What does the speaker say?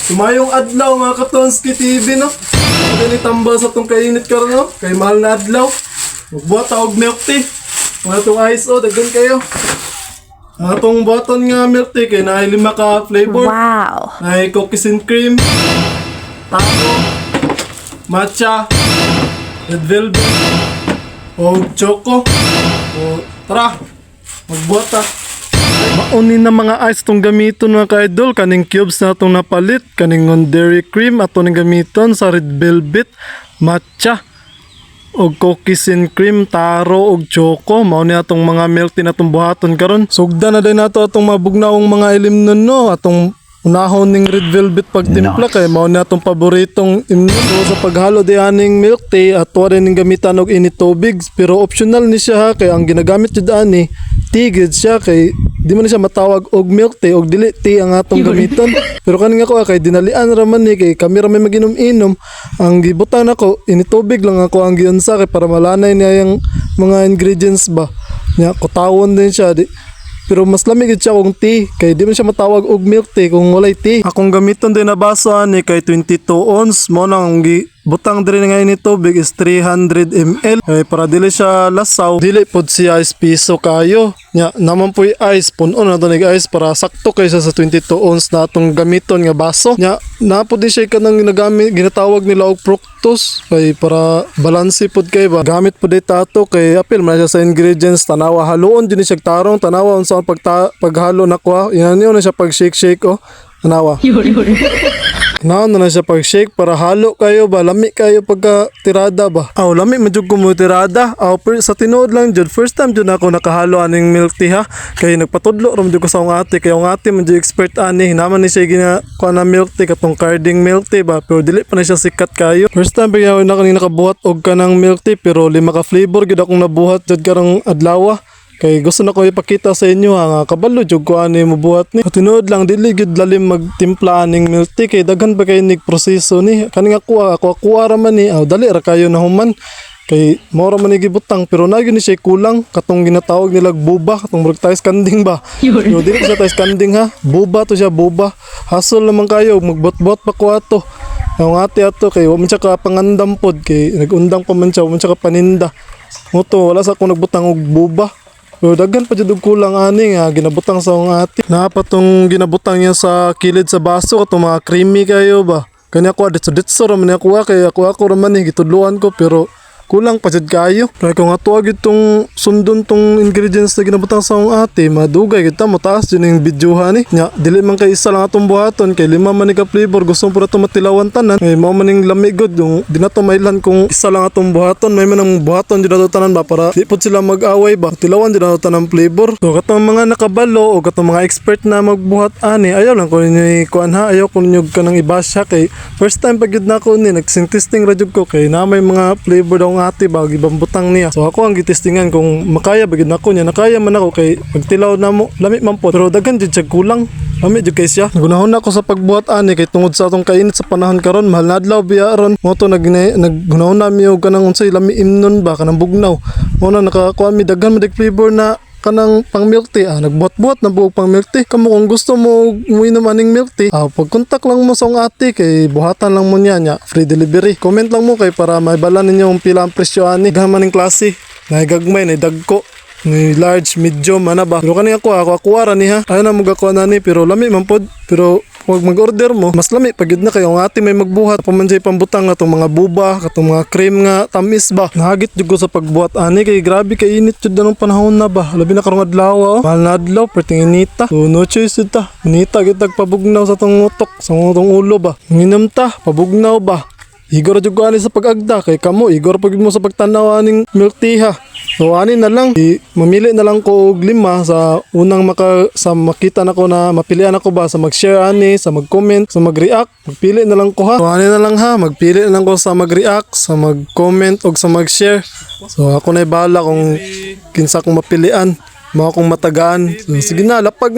Sumayong adlaw mga Katonski TV no. Pwede ni tambal sa tong kainit karon no. Kay mahal na adlaw. Magbuhat og milk tea. Mga tong ice daghan kayo. Ang atong buhaton nga milk tea kay naay 5 ka flavor. Wow. Naay cookies and cream, taco, matcha, red velvet, o choco. O tara, magbuhat ta. Maunin na mga ice tong gamiton mga ka-idol. Kaning cubes na itong napalit. Kaning on dairy cream at itong gamiton sa red velvet, matcha, og cookies and cream, taro, og choco. Mauni atong mga milk tea na itong buhaton karon. Sugda na din nato atong mabugnaong mga ilimnon no. Atong unahon ning red velvet pagtimpla kay mao na atong paboritong imnon sa paghalo di aning milk tea at wala ning gamitan og init tubig pero optional ni siya ha kay ang ginagamit jud ani tea gid siya kay di man siya matawag og milk tea og dili tea ang atong gamiton pero kaning ako kay dinalian ra man ni kay kami ra may maginom-inom ang gibutan ako init tubig lang ako ang giunsa kay para malanay niya yung mga ingredients ba nya kutawon din siya di. Pero mas lamig gid siya kung tea kay di man siya matawag og milk tea kung walay tea. Akong gamiton din na baso ani kay 22 ounce mo nang butang diri nga ini tubig is 300 ml para dili siya lasaw dili pod siya piso kayo nya naman po ice punon na to nig ice para sakto kay sa 22 ounce na atong gamiton nga baso nya napod di siya kanang ginagamit ginatawag nila og fructose kay para balanse pod kay ba gamit pod tato kay apil man siya sa ingredients tanawa haluon din siya tarong tanawa unsa paghalo na ko yan na siya pag shake tanawa na siya pag shake para halo kayo ba lami kayo pagka tirada ba lami medyo ko mo tirada sa tinuod lang jud first time jud ako nakahalo aning milk tea ha kay nagpatudlo ram jud ko sa akong ate kay ang ate medyo expert ani naman ni siya gina kuha na milk tea katong carding milk tea ba pero dili pa na siya sikat kayo first time pag na kanina nakabuhat og kanang milk tea pero 5 ka flavor gid akong nabuhat jud karong adlaw kay gusto na ko ipakita sa inyo nga kabalo jud ko ani mo buhat ni tinuod lang dili gid lalim magtimpla aning milk tea kay daghan pa kay nig proseso ni kaning ako ra man ni dali ra kayo na human kay mora man ni gibutang pero na gyud ni siya kulang katong ginatawag nila buba katong murag tayo skanding ba yo dili siya tayo skanding ha buba to siya buba hasol naman kayo magbot-bot pa ko ato ang ate ato kay wa man siya ka pangandam pod kay nagundang pa man siya wa man siya ka paninda mo to wala sa ko nagbutang og buba. Pero daghan pa jud kulang ani nga ginabutang sa akong ate. Napatong ginabutang niya sa kilid sa baso katong mga creamy kayo ba. Kanya ko ditso ra man ako kay ako ra man gitudluan ko pero kulang pa jud kayo. Kaya kung atuag itong sundon tong ingredients na ginabutang sa akong ate, madugay kita mo taas yun yung videohan ni. Nya dili man kay isa lang atong buhaton kay 5 man ni ka flavor gusto mo to matilawan tanan. May mao man ning lamig gud yung di na to mailan kung isa lang atong buhaton, may man ang buhaton jud ato tanan ba para di pud sila mag-away ba. Tilawan jud ato tanan flavor. So katong mga nakabalo o katong mga expert na magbuhat ani, ayaw lang ko ninyo kuan ha, ayaw ko ninyo kanang ibasya kay first time pag gid nako ni nagsin-testing ra jud ko kay na may mga flavor daw ate ba gibang butang niya. So ako ang gitestingan kung makaya bagid nako niya nakaya man ako kay pagtilaw na mo lami man po pero daghan jud siya kulang lami jud kay siya. Nagunahon ako sa pagbuhat ani kay tungod sa atong kainit sa panahon karon mahal na adlaw biya ron mo to naggunahon na mi og kanang unsay lami imnon ba kanang bugnaw mo na nakakuha mi daghan mo flavor na kanang pang milk tea nagbuhat-buhat na buog pang milk tea kamo kung gusto mo uminom aning milk tea pagkontak lang mo sa akong ate kay buhatan lang mo niya free delivery comment lang mo kay para maibala ninyo kung pila ang presyo ani gaman ning klase na gagmay na dagko ni large medium ana ba pero kani ako ra ni ha ayo na mo gakuha na ni pero lami man pod pero pag mag-order mo mas lami pag yun na kayo ang ate may magbuhat pamanjay pambutang atong mga buba katong mga cream nga tamis ba nahagit jud ko sa pagbuhat ani kay grabe kay init jud ng panahon na ba labi na karong adlaw mahal na adlaw perting inita so no choice jud ta inita gid pabugnaw sa tong utok sa tong ulo ba nginom ta pabugnaw ba igor jud ko ani sa pag-agda kay kamo igor pag mo sa pagtanaw aning milk tea ha. So ani na lang mamili na lang ko og 5 sa unang makita nako na mapilian ako ba sa mag-share ani sa mag-comment sa mag-react magpili na lang ko ha. So ani na lang ha magpili na lang ko sa mag-react sa mag-comment og sa mag-share. So ako na bahala kung kinsa kong mapilian mao akong matagaan. So, sige na lapag